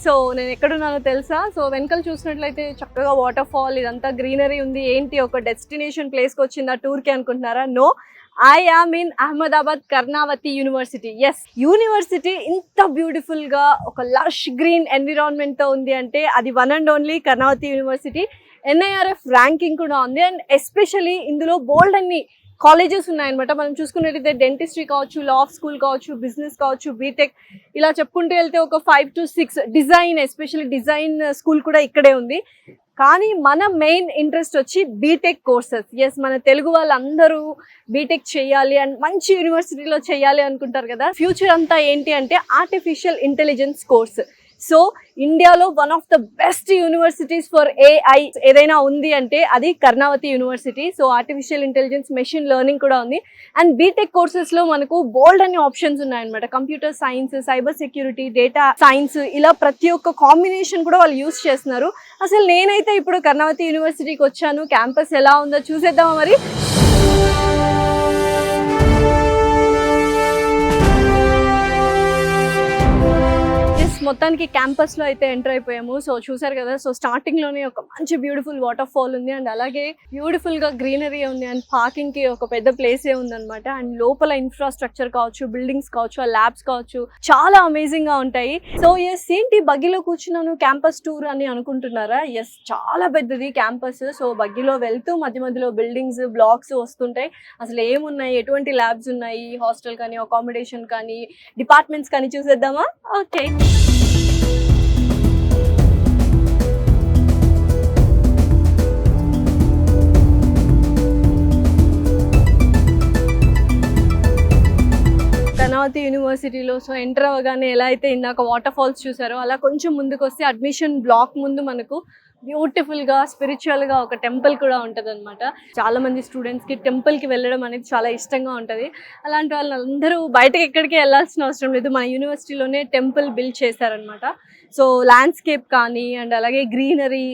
So నేను ఎక్కడున్నానో తెలుసా? So వెనకాల చూసినట్లయితే చక్కగా వాటర్ ఫాల్, ఇదంతా గ్రీనరీ ఉంది. ఏంటి ఒక డెస్టినేషన్ ప్లేస్కి వచ్చిందా టూర్కి అనుకుంటున్నారా? No, I am in Ahmedabad Karnavati university. Yes, university ఇంత బ్యూటిఫుల్గా ఒక లష్ గ్రీన్ ఎన్విరాన్మెంట్తో ఉంది అంటే అది one and only Karnavati university. NIRF ranking కూడా ఉంది. అండ్ ఎస్పెషలీ ఇందులో బోల్డ్ అన్ని కాలేజెస్ ఉన్నాయన్నమాట. మనం చూసుకున్నట్టయితే డెంటిస్ట్రీ కావచ్చు, లా స్కూల్ కావచ్చు, బిజినెస్ కావచ్చు, బీటెక్, ఇలా చెప్పుకుంటూ వెళ్తే ఒక 5 to 6 design, especially design school కూడా ఇక్కడే ఉంది. కానీ మన మెయిన్ ఇంట్రెస్ట్ వచ్చి బీటెక్ కోర్సెస్. ఎస్, మన తెలుగు వాళ్ళందరూ బీటెక్ చేయాలి అండ్ మంచి యూనివర్సిటీలో చేయాలి అనుకుంటారు కదా. ఫ్యూచర్ అంతా ఏంటి అంటే ఆర్టిఫిషియల్ ఇంటెలిజెన్స్ కోర్స్. సో ఇండియాలో one of the best universities for AI ఏదైనా ఉంది అంటే అది Karnavati university. So artificial intelligence, machine learning కూడా ఉంది. అండ్ బీటెక్ కోర్సెస్లో మనకు బోల్డ్ అన్ని ఆప్షన్స్ ఉన్నాయన్నమాట. Computer science, cyber security, data science, ఇలా ప్రతి ఒక్క కాంబినేషన్ కూడా వాళ్ళు యూస్ చేస్తున్నారు. అసలు నేనైతే ఇప్పుడు కర్ణావతి యూనివర్సిటీకి వచ్చాను. క్యాంపస్ ఎలా ఉందో చూసేద్దామా మరి. మొత్తానికి క్యాంపస్లో అయితే ఎంటర్ అయిపోయాము. సో చూసారు కదా, సో స్టార్టింగ్లోనే ఒక మంచి బ్యూటిఫుల్ వాటర్ ఫాల్ ఉంది అండ్ అలాగే బ్యూటిఫుల్గా గ్రీనరీ ఉంది అండ్ పార్కింగ్కి ఒక పెద్ద ప్లేసే ఉందన్నమాట. అండ్ లోపల ఇన్ఫ్రాస్ట్రక్చర్ కావచ్చు, బిల్డింగ్స్ కావచ్చు, ఆ ల్యాబ్స్ కావచ్చు, చాలా అమేజింగ్గా ఉంటాయి. సో ఎస్, ఏంటి బగ్గీలో కూర్చున్నాను క్యాంపస్ టూర్ అని అనుకుంటున్నారా? ఎస్, చాలా పెద్దది క్యాంపస్. సో బగ్గీలో వెళ్తూ మధ్య మధ్యలో బిల్డింగ్స్, బ్లాక్స్ వస్తుంటాయి. అసలు ఏమున్నాయి, ఎటువంటి ల్యాబ్స్ ఉన్నాయి, హాస్టల్ కానీ, అకామిడేషన్ కానీ, డిపార్ట్మెంట్స్ కానీ చూసేద్దామా? ఓకే. కర్ణావతి యూనివర్సిటీలో సో ఎంటర్ అవ్వగానే ఎలా అయితే ఇందాక వాటర్ ఫాల్స్ చూసారో అలా కొంచెం ముందుకు వస్తే అడ్మిషన్ బ్లాక్ ముందు మనకు బ్యూటిఫుల్గా, స్పిరిచువల్గా ఒక టెంపుల్ కూడా ఉంటుంది అనమాట. చాలా మంది స్టూడెంట్స్కి టెంపుల్కి వెళ్ళడం అనేది చాలా ఇష్టంగా ఉంటుంది. అలాంటి వాళ్ళందరూ బయటకు ఎక్కడికి వెళ్ళాల్సిన అవసరం లేదు, మన యూనివర్సిటీలోనే టెంపుల్ బిల్డ్ చేశారనమాట. సో ల్యాండ్స్కేప్ కానీ అండ్ అలాగే గ్రీనరీ,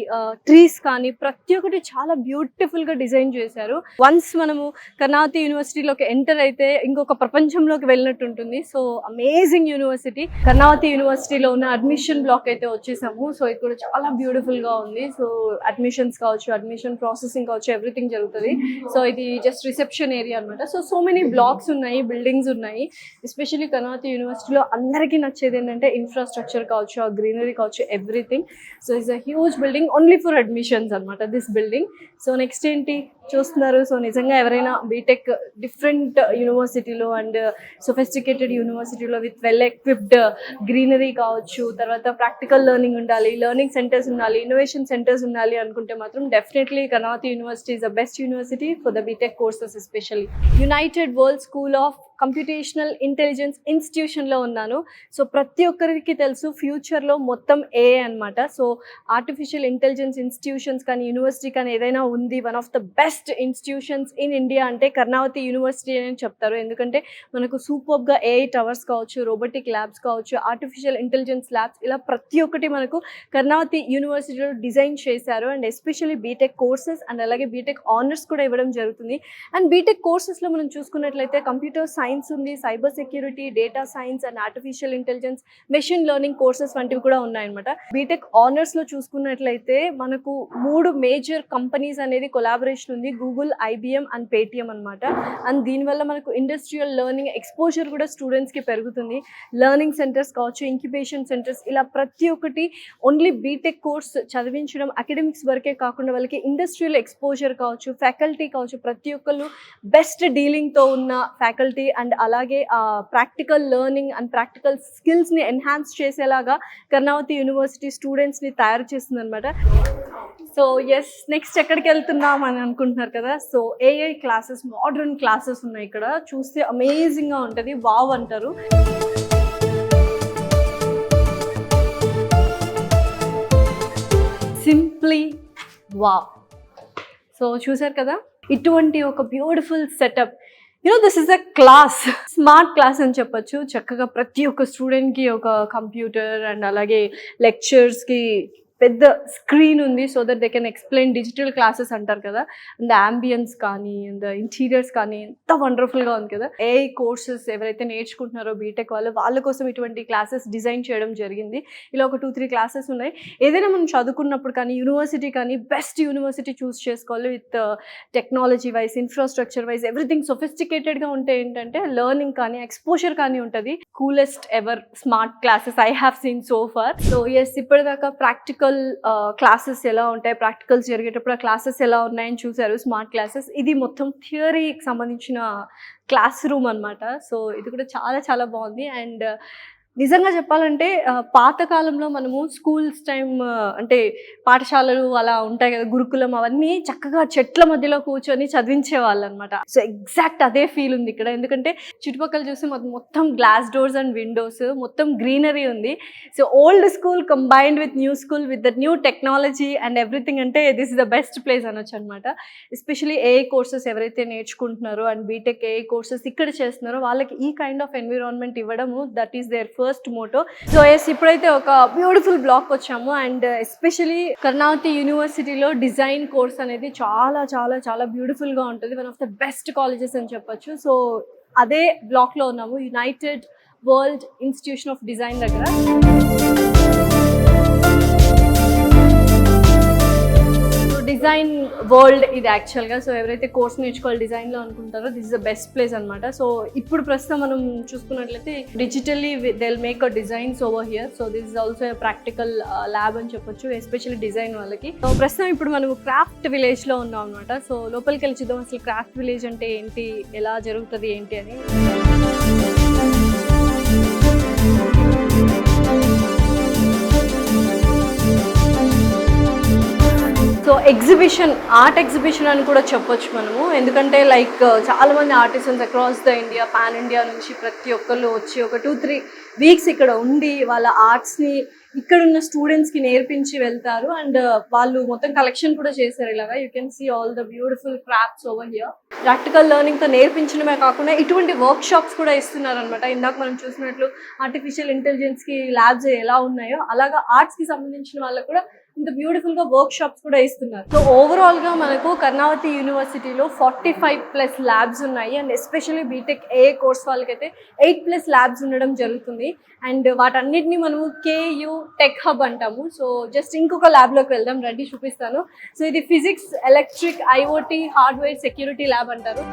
ట్రీస్ కానీ ప్రతి ఒక్కటి చాలా బ్యూటిఫుల్గా డిజైన్ చేశారు. వన్స్ మనము కర్ణావతి యూనివర్సిటీలోకి ఎంటర్ అయితే ఇంకొక ప్రపంచంలోకి వెళ్ళినట్టు ఉంటుంది. So amazing university. కర్ణావతి యూనివర్సిటీలో ఉన్న అడ్మిషన్ బ్లాక్ అయితే వచ్చేసాము. సో ఇది కూడా చాలా బ్యూటిఫుల్గా ఉంది. సో అడ్మిషన్స్ కావచ్చు, అడ్మిషన్ ప్రాసెసింగ్ కావచ్చు, ఎవ్రీథింగ్ జరుగుతుంది. సో ఇది జస్ట్ రిసెప్షన్ ఏరియా అనమాట. సో మెనీ బ్లాక్స్ ఉన్నాయి, బిల్డింగ్స్ ఉన్నాయి. ఎస్పెషల్లీ కర్ణావతి యూనివర్సిటీలో అందరికీ నచ్చేది ఏంటంటే ఇన్ఫ్రాస్ట్రక్చర్ కావచ్చు, గ్రీనరీ కావచ్చు, everything. So it's a huge building only for admissions అనమాట దిస్ బిల్డింగ్. సో నెక్స్ట్ ఏంటి చూస్తున్నారు? సో నిజంగా ఎవరైనా బీటెక్ డిఫరెంట్ యూనివర్సిటీలో అండ్ సొఫిస్టికేటెడ్ యూనివర్సిటీలో విత్ వెల్ ఎక్విప్డ్ గ్రీనరీ కావచ్చు, తర్వాత ప్రాక్టికల్ లెర్నింగ్ ఉండాలి, లెర్నింగ్ సెంటర్స్ ఉండాలి, ఇన్నోవేషన్ సెంటర్స్ ఉండాలి అనుకుంటే మాత్రం definitely Karnavati university is the best university for the B Tech courses. Especially united world school of computational intelligence ఇన్స్టిట్యూషన్లో ఉన్నాను. సో ప్రతి ఒక్కరికి తెలుసు ఫ్యూచర్లో మొత్తం AI అనమాట. సో ఆర్టిఫిషియల్ ఇంటెలిజెన్స్ ఇన్స్టిట్యూషన్స్ కానీ, యూనివర్సిటీ కానీ ఏదైనా ఉంది, one of the best institutions in India అంటే కర్ణావతి యూనివర్సిటీ అని చెప్తారు. ఎందుకంటే మనకు సూపర్గా AI టవర్స్ కావచ్చు, రోబోటిక్ ల్యాబ్స్ కావచ్చు, ఆర్టిఫిషియల్ ఇంటెలిజెన్స్ ల్యాబ్స్, ఇలా ప్రతి ఒక్కటి మనకు కర్ణావతి యూనివర్సిటీలో డిజైన్ చేశారు. And especially B Tech courses and అలాగే బీటెక్ ఆనర్స్ కూడా ఇవ్వడం జరుగుతుంది. అండ్ బీటెక్ కోర్సెస్లో మనం చూసుకున్నట్లయితే కంప్యూటర్ సైన్స్ ఉంది, cyber security, data science and artificial intelligence, machine learning courses వంటివి కూడా ఉన్నాయన్నమాట. బీటెక్ ఆనర్స్లో చూసుకున్నట్లయితే మనకు 3 మేజర్ కంపెనీస్ అనేది కొలాబరేషన్ ఉంది, గూగుల్, IBM అండ్ పేటిఎం అనమాట. అండ్ దీనివల్ల మనకు ఇండస్ట్రియల్ లెర్నింగ్ ఎక్స్పోజర్ కూడా స్టూడెంట్స్కి పెరుగుతుంది. లెర్నింగ్ సెంటర్స్ కావచ్చు, ఇంక్యుబేషన్ సెంటర్స్, ఇలా ప్రతి ఒక్కటి ఓన్లీ బీటెక్ కోర్స్ చదివించడం అకాడమిక్స్ వరకే కాకుండా వాళ్ళకి ఇండస్ట్రియల్ ఎక్స్పోజర్ కావచ్చు, ఫ్యాకల్టీ కావచ్చు, ప్రతి ఒక్కళ్ళు బెస్ట్ డీలింగ్తో ఉన్న ఫ్యాకల్టీ అండ్ అలాగే ప్రాక్టికల్ లెర్నింగ్ అండ్ ప్రాక్టికల్ స్కిల్స్ని ఎన్హాన్స్ చేసేలాగా కర్ణావతి యూనివర్సిటీ స్టూడెంట్స్ని తయారు చేస్తుంది అనమాట. సో ఎస్, నెక్స్ట్ ఎక్కడికి వెళ్తున్నాం అని అనుకుంటున్నారు కదా. So AI classes, modern classes ఉన్నాయి ఇక్కడ. చూస్తే అమేజింగ్గా ఉంటుంది, వావ్ అంటారు. Simply wow. సో చూసారు కదా, ఇటువంటి ఒక beautiful setup. This is a class, smart class అని చెప్పొచ్చు. చక్కగా ప్రతి ఒక్క స్టూడెంట్కి ఒక కంప్యూటర్ అండ్ అలాగే లెక్చర్స్కి పెద్ద స్క్రీన్ ఉంది so that they can explain digital classes అంటారు కదా, అండ్ అంబియన్స్ కానీ అండ్ ఇంటీరియర్స్ కానీ ఎంత వండర్ఫుల్గా ఉంది కదా. ఏఐ కోర్సెస్ ఎవరైతే నేర్చుకుంటున్నారో బీటెక్ వాళ్ళ కోసం ఇటువంటి క్లాసెస్ డిజైన్ చేయడం జరిగింది. ఇలా ఒక 2-3 క్లాసెస్ ఉన్నాయి. ఏదైనా మనం చదువుకున్నప్పుడు కానీ యూనివర్సిటీ కానీ బెస్ట్ యూనివర్సిటీ చూస్ చేసుకోవాలి with technology wise, infrastructure wise, everything సొఫిస్టికేటెడ్గా ఉంటే ఏంటంటే లెర్నింగ్ కానీ ఎక్స్పోజర్ కానీ ఉంటుంది. Coolest ever smart classes I have seen so far. So yes, ఇప్పటిదాకా ప్రాక్టికల్ క్లాసెస్ ఎలా ఉంటాయి, ప్రాక్టికల్స్ జరిగేటప్పుడు ఆ క్లాసెస్ ఎలా ఉన్నాయని చూసారు, స్మార్ట్ క్లాసెస్. ఇది మొత్తం థియరీకి సంబంధించిన క్లాస్ రూమ్ అనమాట. సో ఇది కూడా చాలా చాలా బాగుంది. అండ్ నిజంగా చెప్పాలంటే పాతకాలంలో మనము స్కూల్స్ టైం అంటే పాఠశాలలు అలా ఉంటాయి కదా, గురుకులం, అవన్నీ చక్కగా చెట్ల మధ్యలో కూర్చొని చదివించే వాళ్ళు అనమాట. సో ఎగ్జాక్ట్ అదే ఫీల్ ఉంది ఇక్కడ. ఎందుకంటే చుట్టుపక్కల చూస్తే మొత్తం గ్లాస్ డోర్స్ అండ్ విండోస్, మొత్తం గ్రీనరీ ఉంది. So old school combined with new school with the new technology and everything, అంటే this is the best place అనొచ్చు అనమాట. ఎస్పెషలీ ఏఐ కోర్సెస్ ఎవరైతే నేర్చుకుంటున్నారో అండ్ బీటెక్ ఏఐ కోర్సెస్ ఇక్కడ చేస్తున్నారో వాళ్ళకి ఈ కైండ్ ఆఫ్ ఎన్విరాన్మెంట్ ఇవ్వడము, that is their first motto. So yes, ఇప్పుడైతే ఒక బ్యూటిఫుల్ బ్లాక్ వచ్చాము. అండ్ ఎస్పెషలీ కర్ణావతి యూనివర్సిటీలో డిజైన్ కోర్స్ అనేది చాలా చాలా చాలా బ్యూటిఫుల్గా ఉంటుంది. One of the best colleges అని చెప్పొచ్చు. సో అదే బ్లాక్లో ఉన్నాము, United world institution of design దగ్గర. డిజైన్ వరల్డ్ ఇది యాక్చువల్గా. సో ఎవరైతే కోర్స్ నేర్చుకోవాలి డిజైన్లో అనుకుంటారో this is the best place అనమాట. సో ఇప్పుడు ప్రస్తుతం మనం చూసుకున్నట్లయితే digitally they will make a designs over here. So this is also practical lab అని చెప్పొచ్చు, ఎస్పెషల్లీ డిజైన్ వాళ్ళకి. సో ప్రస్తుతం ఇప్పుడు మనం క్రాఫ్ట్ విలేజ్లో ఉన్నాం అనమాట. సో లోపలికి వెళ్ళి చూద్దాం అసలు క్రాఫ్ట్ విలేజ్ అంటే ఏంటి, ఎలా జరుగుతుంది ఏంటి అని. సో ఎగ్జిబిషన్, ఆర్ట్ ఎగ్జిబిషన్ అని కూడా చెప్పొచ్చు మనము. ఎందుకంటే లైక్ చాలామంది artists across the India, pan India నుంచి ప్రతి ఒక్కళ్ళు వచ్చి ఒక 2-3 వీక్స్ ఇక్కడ ఉండి వాళ్ళ ఆర్ట్స్ని ఇక్కడున్న స్టూడెంట్స్కి నేర్పించి వెళ్తారు. అండ్ వాళ్ళు మొత్తం కలెక్షన్ కూడా చేశారు ఇలాగా. You can see all the beautiful crafts over here. Practical లెర్నింగ్తో నేర్పించడమే కాకుండా ఇటువంటి వర్క్ షాప్స్ కూడా ఇస్తున్నారనమాట. ఇందాక మనం చూసినట్లు ఆర్టిఫిషియల్ ఇంటెలిజెన్స్కి ల్యాబ్స్ ఎలా ఉన్నాయో అలాగా ఆర్ట్స్కి సంబంధించిన వాళ్ళకు కూడా ఇంత బ్యూటిఫుల్గా వర్క్ షాప్స్ కూడా ఇస్తున్నారు. సో ఓవరాల్గా మనకు కర్ణావతి యూనివర్సిటీలో 45+ ల్యాబ్స్ ఉన్నాయి. And especially B Tech AI course వాళ్ళకైతే 8+ ల్యాబ్స్ ఉండడం జరుగుతుంది. అండ్ వాటన్నిటిని మనము కేయూ టెక్ హబ్ అంటాము. సో జస్ట్ ఇంకొక ల్యాబ్లోకి వెళ్దాం, రండి చూపిస్తాను. సో ఇది physics, electric, IOT, hardware, security lab అంటారు.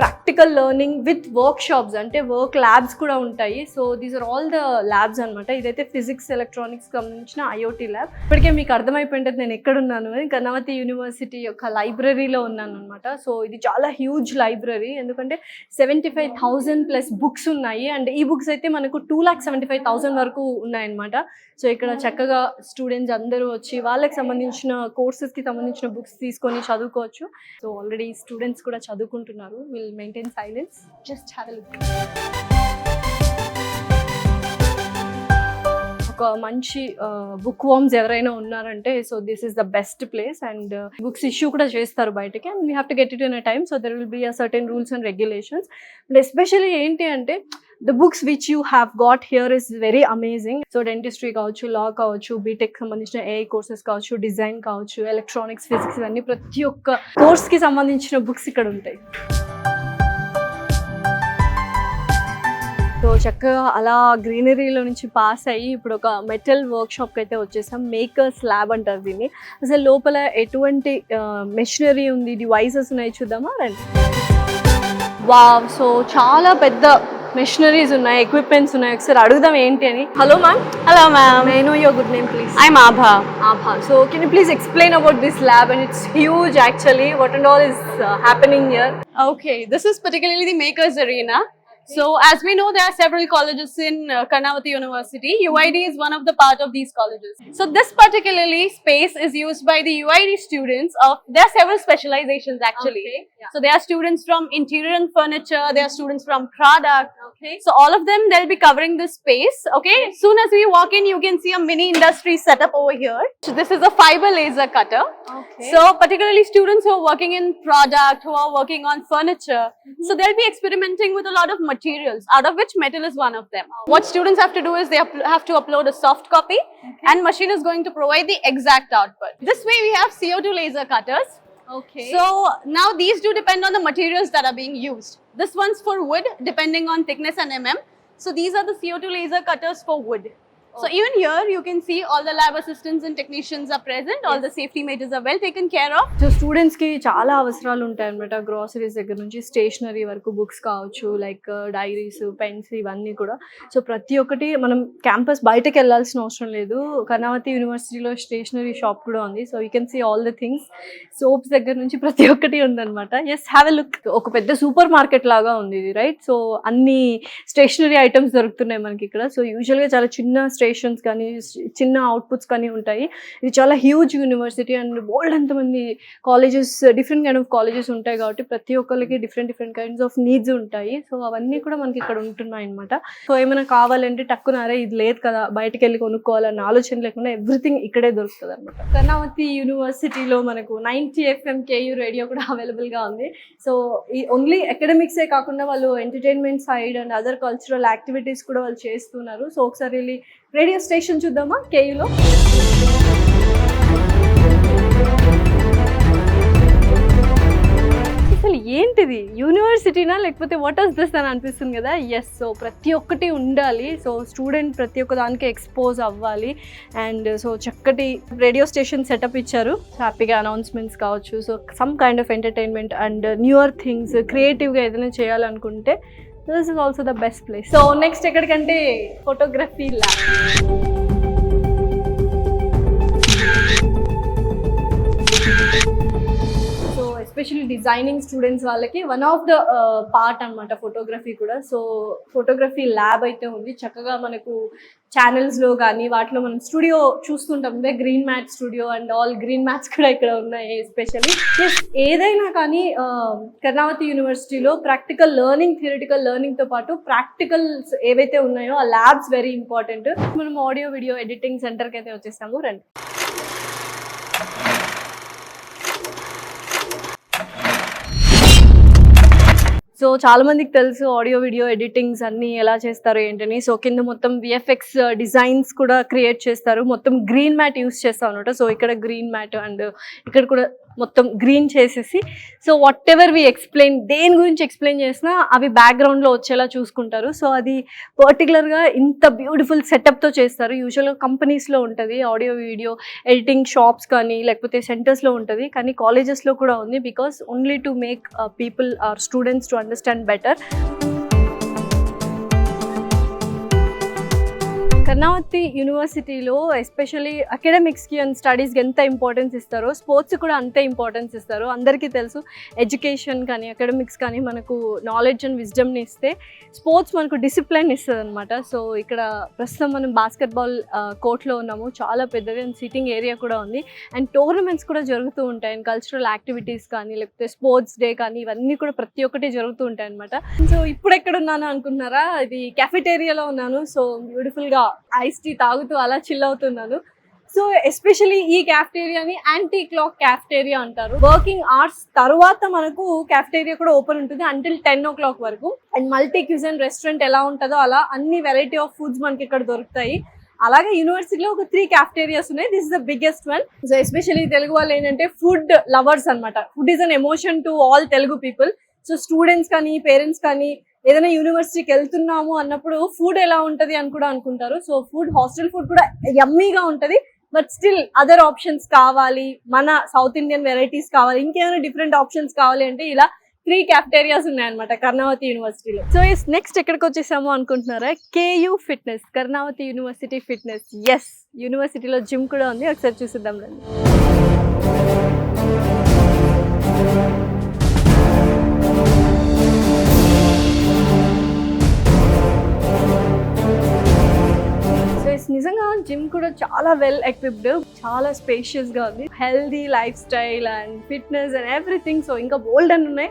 Practical learning with workshops, అంటే వర్క్ ల్యాబ్స్ కూడా ఉంటాయి. So these are all the labs అనమాట. ఇదైతే ఫిజిక్స్, ఎలక్ట్రానిక్స్ సంబంధించిన ఐఓటీ ల్యాబ్. ఇప్పటికే మీకు అర్థమైపోయింది నేను ఎక్కడున్నాను అని. కర్ణావతి యూనివర్సిటీ యొక్క లైబ్రరీలో ఉన్నాను అనమాట. సో ఇది చాలా హ్యూజ్ లైబ్రరీ, ఎందుకంటే 75,000+ బుక్స్ ఉన్నాయి. అండ్ ఈ బుక్స్ అయితే మనకు 2,75,000 వరకు ఉన్నాయన్నమాట. సో ఇక్కడ చక్కగా స్టూడెంట్స్ అందరూ వచ్చి వాళ్ళకి సంబంధించిన కోర్సెస్కి సంబంధించిన బుక్స్ తీసుకొని చదువుకోవచ్చు. సో ఆల్రెడీ స్టూడెంట్స్ కూడా చదువుకుంటున్నారు. Will maintain silence, just have a look. ఒక మంచి బుక్ వామ్స్ ఎవరైనా ఉన్నారంటే so this is the best place. And books issue కూడా చేస్తారు బయటకి, and we have to get it in a time. So there will be a certain rules and regulations. And especially ఏంటి అంటే the books which you have got here is very amazing. So dentistry కావచ్చు, లా కావచ్చు, BTech సంబంధించిన AI courses కావచ్చు, design కావచ్చు, electronics, physics, ఇవన్నీ ప్రతి ఒక్క కోర్స్కి సంబంధించిన బుక్స్ ఇక్కడ ఉంటాయి. సో చక్కగా అలా గ్రీనరీలో నుంచి పాస్ అయ్యి ఇప్పుడు ఒక మెటల్ వర్క్ షాప్కి అయితే వచ్చేసాం. మేకర్స్ ల్యాబ్ అంటారు దీన్ని. అసలు లోపల ఎటువంటి మెషినరీ ఉంది, డివైసెస్ ఉన్నాయి, చూద్దామా రండి. వావ్, సో చాలా పెద్ద మెషినరీస్ ఉన్నాయి, ఎక్విప్మెంట్స్ ఉన్నాయి. ఒకసారి అడుగుదాం ఏంటి అని. Hello ma'am. Hello ma'am. May I know your good name please? I'm Abha. Abha. So can you please explain about this lab? And it's huge actually. What and all is happening here? Okay, this is particularly the Makers Arena. So as we know, there are several colleges in Karnavati University. UID is one of the part of these colleges. So this particularly space is used by the UID students of, there are several specializations actually. Okay, yeah. So there are students from interior and furniture, there are students from product. Okay. So all of them, they'll be covering this space. Okay. Soon as we walk in, you can see a mini industry setup over here. So this is a fiber laser cutter. Okay. So particularly students who are working in product, who are working on furniture, so they'll be experimenting with a lot of materials materials, out of which metal is one of them. What students have to do is they have to upload a soft copy, and machine is going to provide the exact output. This way we have CO2 laser cutters. Okay. So now these do depend on the materials that are being used. This one's for wood, depending on thickness and mm. So these are the CO2 laser cutters for wood. So even here you can see all the lab assistants and technicians are present. All the safety measures are well taken care of. So students కి చాలా అవసరాలు ఉంటాయి అనమాట. Groceries దగ్గర నుంచి stationery వరకు, books కావచ్చు, like diaries, pens, ఇవన్నీ కూడా. సో ప్రతి ఒక్కటి మనం క్యాంపస్ బయటకు వెళ్ళాల్సిన అవసరం లేదు. కర్ణావతి యూనివర్సిటీలో స్టేషనరీ షాప్ కూడా ఉంది. So you can see all the things. Soaps దగ్గర నుంచి ప్రతి ఒక్కటి ఉందన్నమాట. Yes, have a look. ఒక పెద్ద సూపర్ మార్కెట్ లాగా ఉంది ఇది, రైట్? సో అన్ని స్టేషనరీ ఐటమ్స్ దొరుకుతున్నాయి మనకి ఇక్కడ. సో యూజువల్గా చాలా చిన్న స్టేషన్స్ కానీ చిన్న అవుట్పుట్స్ కానీ ఉంటాయి. ఇది చాలా హ్యూజ్ యూనివర్సిటీ అండ్ బోల్డ్ ఎంతమంది colleges, different kind of colleges ఉంటాయి కాబట్టి ప్రతి ఒక్కరికి డిఫరెంట్ కైండ్స్ ఆఫ్ నీడ్స్ ఉంటాయి. సో అవన్నీ కూడా మనకి ఇక్కడ ఉంటున్నాయి అనమాట. సో ఏమైనా కావాలంటే టక్కునారే ఇది లేదు కదా బయటకు వెళ్ళి కొనుక్కోవాలన్న ఆలోచన లేకుండా ఎవ్రీథింగ్ ఇక్కడే దొరుకుతుంది అనమాట. కర్ణావతి యూనివర్సిటీలో మనకు 90 FM KU రేడియో కూడా అవైలబుల్గా ఉంది. సో ఈ ఓన్లీ అకాడమిక్సే కాకుండా వాళ్ళు entertainment side and other cultural activities కూడా వాళ్ళు చేస్తున్నారు. సో ఒకసారి వెళ్ళి రేడియో స్టేషన్ చూద్దామా కేయూలో. అసలు ఏంటిది, యూనివర్సిటీనా లేకపోతే వాట్ ఈస్ దిస్ అని అనిపిస్తుంది కదా. ఎస్, సో ప్రతి ఒక్కటి ఉండాలి. సో స్టూడెంట్ ప్రతి ఒక్క దానికి ఎక్స్పోజ్ అవ్వాలి. అండ్ సో చక్కటి రేడియో స్టేషన్ సెటప్ ఇచ్చారు. హ్యాపీగా అనౌన్స్మెంట్స్ కావచ్చు, so some kind of entertainment and newer things, క్రియేటివ్గా ఏదైనా చేయాలనుకుంటే this is also the best place. So next ఎక్కడికంటే photography lab. So especially designing students వాళ్ళకి వన్ ఆఫ్ ద పార్ట్ అనమాట ఫోటోగ్రఫీ కూడా. సో ఫోటోగ్రఫీ ల్యాబ్ అయితే ఉంది. చక్కగా మనకు ఛానల్స్లో కానీ వాటిలో మనం స్టూడియో చూస్తుంటాం, green mat studio and all green mats కూడా ఇక్కడ ఉన్నాయి. ఎస్పెషల్లీ ఏదైనా కానీ కర్ణావతి యూనివర్సిటీలో ప్రాక్టికల్ లెర్నింగ్, థియరిటికల్ లెర్నింగ్తో పాటు ప్రాక్టికల్స్ ఏవైతే ఉన్నాయో ఆ ల్యాబ్స్ వెరీ ఇంపార్టెంట్. మనం ఆడియో వీడియో ఎడిటింగ్ సెంటర్కి అయితే వచ్చేసాము, రండి. సో చాలా మందికి తెలుసు ఆడియో వీడియో ఎడిటింగ్స్ అన్నీ ఎలా చేస్తారు ఏంటని. సో కింద మొత్తం VFX డిజైన్స్ కూడా క్రియేట్ చేస్తారు. మొత్తం గ్రీన్ మ్యాట్ యూస్ చేస్తాం అనమాట. సో ఇక్కడ గ్రీన్ మ్యాట్ అండ్ ఇక్కడ కూడా మొత్తం గ్రీన్ చేసేసి, so whatever we explain, దేని గురించి ఎక్స్ప్లెయిన్ చేసినా అవి బ్యాక్గ్రౌండ్లో వచ్చేలా చూసుకుంటారు. సో అది పర్టికులర్గా ఇంత బ్యూటిఫుల్ సెటప్తో చేస్తారు. యూజువల్గా కంపెనీస్లో ఉంటుంది ఆడియో వీడియో ఎడిటింగ్, షాప్స్ కానీ లేకపోతే సెంటర్స్లో ఉంటుంది, కానీ కాలేజెస్లో కూడా ఉంది. Because only to make people or students to understand better. Karnavati యూనివర్సిటీలో ఎస్పెషల్లీ అకాడమిక్స్కి అండ్ స్టడీస్కి ఎంత ఇంపార్టెన్స్ ఇస్తారో స్పోర్ట్స్ కూడా అంతే ఇంపార్టెన్స్ ఇస్తారు. అందరికీ తెలుసు ఎడ్యుకేషన్ కానీ అకాడమిక్స్ కానీ మనకు నాలెడ్జ్ అండ్ విజ్డమ్ని ఇస్తే, స్పోర్ట్స్ మనకు డిసిప్లిన్ ఇస్తుంది అనమాట. సో ఇక్కడ ప్రస్తుతం మనం బాస్కెట్బాల్ కోర్ట్లో ఉన్నాము. చాలా పెద్దది అండ్ సిట్టింగ్ ఏరియా కూడా ఉంది. అండ్ టోర్నమెంట్స్ కూడా జరుగుతూ ఉంటాయి. అండ్ కల్చరల్ యాక్టివిటీస్ కానీ లేకపోతే స్పోర్ట్స్ డే కానీ ఇవన్నీ కూడా ప్రతి ఒక్కటి జరుగుతూ ఉంటాయి అనమాట. సో ఇప్పుడు ఎక్కడ ఉన్నాను అనుకుంటున్నారా, ఇది క్యాఫెటేరియాలో ఉన్నాను. సో బ్యూటిఫుల్గా ఐస్ టీ తాగుతూ అలా చిల్ అవుతున్నాను. సో ఎస్పెషలీ ఈ క్యాఫ్టేరియాని యాంటీ క్లాక్ క్యాఫ్టేరియా అంటారు. వర్కింగ్ అవర్స్ తర్వాత మనకు క్యాఫ్టేరియా కూడా ఓపెన్ ఉంటుంది అంటిల్ 10 o'clock వరకు. అండ్ మల్టీ క్యూజన్ రెస్టారెంట్ ఎలా ఉంటుందో అలా అన్ని వెరైటీ ఆఫ్ ఫుడ్స్ మనకి ఇక్కడ దొరుకుతాయి. అలాగే యూనివర్సిటీలో ఒక 3 క్యాఫ్టేరియాస్ ఉన్నాయి. This is the biggest one. So especially Telugu వాళ్ళు ఏంటంటే ఫుడ్ లవర్స్ అనమాట. Food is an emotion to all Telugu people. So students కానీ పేరెంట్స్ కానీ ఏదైనా యూనివర్సిటీకి వెళ్తున్నాము అన్నప్పుడు ఫుడ్ ఎలా ఉంటుంది అని కూడా అనుకుంటారు. సో ఫుడ్, హాస్టల్ ఫుడ్ కూడా యమ్మీగా ఉంటుంది. బట్ స్టిల్ అదర్ ఆప్షన్స్ కావాలి, మన సౌత్ ఇండియన్ వెరైటీస్ కావాలి, ఇంకేమైనా డిఫరెంట్ ఆప్షన్స్ కావాలి అంటే ఇలా 3 క్యాఫ్టేరియాస్ ఉన్నాయన్నమాట కర్ణావతి యూనివర్సిటీలో. సో నెక్స్ట్ ఎక్కడికి వచ్చేసాము అనుకుంటున్నారా, KU fitness, Karnavati university fitness. Yes, యూనివర్సిటీలో జిమ్ కూడా ఉంది. ఒకసారి చూసిద్దాం రండి. నిజంగా జిమ్ కూడా చాలా వెల్ ఎక్విప్డ్, చాలా స్పేషియస్ గా ఉంది. Healthy life style and fitness and everything. So ఇంకా బోల్డ్ అని ఉన్నాయి.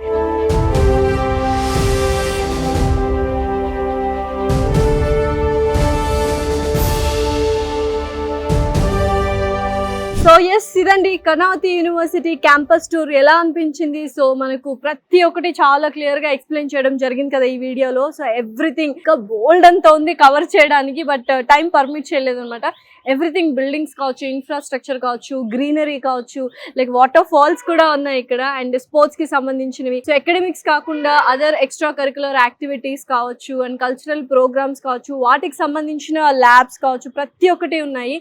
సో ఎస్, ఇదండి కర్ణావతి యూనివర్సిటీ క్యాంపస్ టూర్ ఎలా అనిపించింది. సో మనకు ప్రతి ఒక్కటి చాలా క్లియర్ గా ఎక్స్ప్లెయిన్ చేయడం జరిగింది కదా ఈ వీడియోలో. సో ఎవ్రీథింగ్ ఇంకా బోల్డ్ అంతా ఉంది కవర్ చేయడానికి, బట్ టైం పర్మిట్ చేయలేదు అనమాట. ఎవ్రీథింగ్ బిల్డింగ్స్ కావచ్చు, ఇన్ఫ్రాస్ట్రక్చర్ కావచ్చు, గ్రీనరీ కావచ్చు, లైక్ వాటర్ ఫాల్స్ కూడా ఉన్నాయి ఇక్కడ, అండ్ స్పోర్ట్స్ కి సంబంధించినవి. సో అకాడమిక్స్ కాకుండా అదర్ ఎక్స్ట్రా కరికులర్ యాక్టివిటీస్ కావచ్చు, అండ్ కల్చరల్ ప్రోగ్రామ్స్ కావచ్చు, వాటికి సంబంధించిన ల్యాబ్స్ కావచ్చు, ప్రతి ఒక్కటి ఉన్నాయి.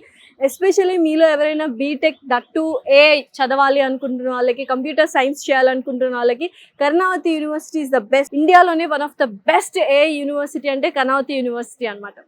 ఎస్పెషల్లీ మీలో ఎవరైనా బీటెక్ దట్టు ఏ చదవాలి అనుకుంటున్న వాళ్ళకి, కంప్యూటర్ సైన్స్ చేయాలనుకుంటున్న వాళ్ళకి Karnavati university is the best. ఇండియాలోనే one of the best a university అంటే కర్ణావతి యూనివర్సిటీ అనమాట.